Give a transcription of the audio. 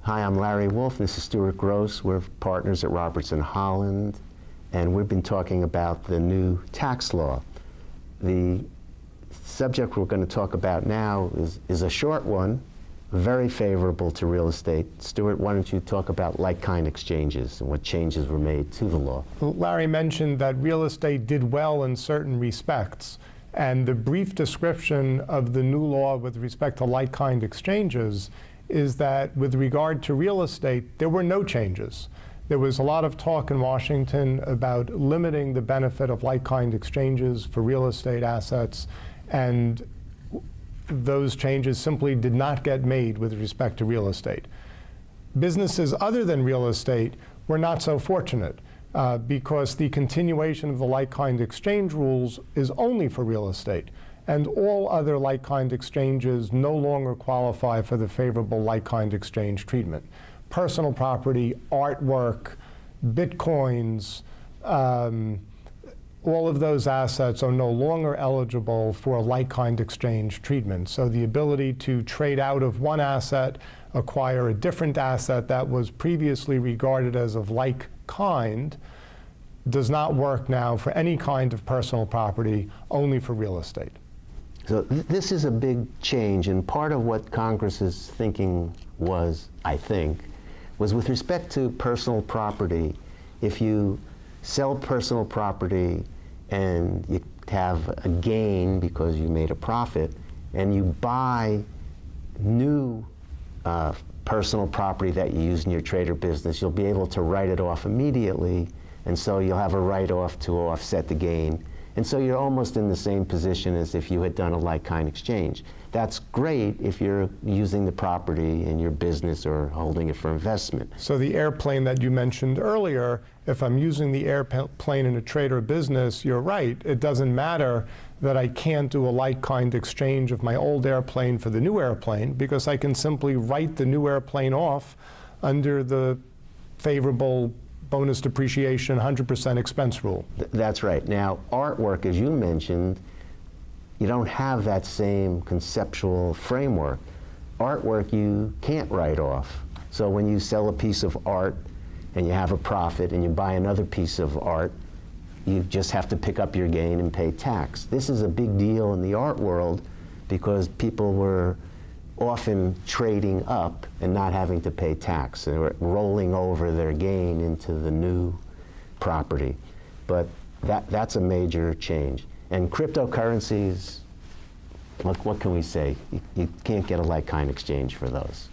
Hi, I'm Larry Wolf. This is Stuart Gross. We're partners at Robertson Holland, and we've been talking about the new tax law. The subject we're going to talk about now is a short one, very favorable to real estate. Stuart, why don't you talk about LikeKind Exchanges and what changes were made to the law? Larry mentioned that real estate did well in certain respects, and the brief description of the new law with respect to LikeKind Exchanges is that with regard to real estate, there were no changes. There was a lot of talk in Washington about limiting the benefit of LikeKind Exchanges for real estate assets, and those changes simply did not get made with respect to real estate. Businesses other than real estate were not so fortunate because the continuation of the LikeKind Exchange rules is only for real estate, and all other LikeKind Exchanges no longer qualify for the favorable LikeKind Exchange treatment. Personal property, artwork, bitcoins, all of those assets are no longer eligible for LikeKind Exchange treatment. So the ability to trade out of one asset, acquire a different asset that was previously regarded as of like kind, does not work now for any kind of personal property, only for real estate. So this is a big change, and part of what Congress's thinking was, I think, was with respect to personal property. If you sell personal property and you have a gain because you made a profit, and you buy new personal property that you use in your trade or business, you'll be able to write it off immediately, and so you'll have a write-off to offset the gain. And so you're almost in the same position as if you had done a LikeKind exchange. That's great if you're using the property in your business or holding it for investment. So the airplane that you mentioned earlier, if I'm using the airplane in a trade or business, you're right. It doesn't matter that I can't do a LikeKind exchange of my old airplane for the new airplane, because I can simply write the new airplane off under the favorable bonus depreciation 100% expense rule. That's right. Now, artwork, as you mentioned, you don't have that same conceptual framework. Artwork you can't write off. So when you sell a piece of art and you have a profit and you buy another piece of art, you just have to pick up your gain and pay tax. This is a big deal in the art world because people were often trading up and not having to pay tax. They were rolling over their gain into the new property. But that's a major change. And cryptocurrencies, what can we say? You can't get a LikeKind exchange for those.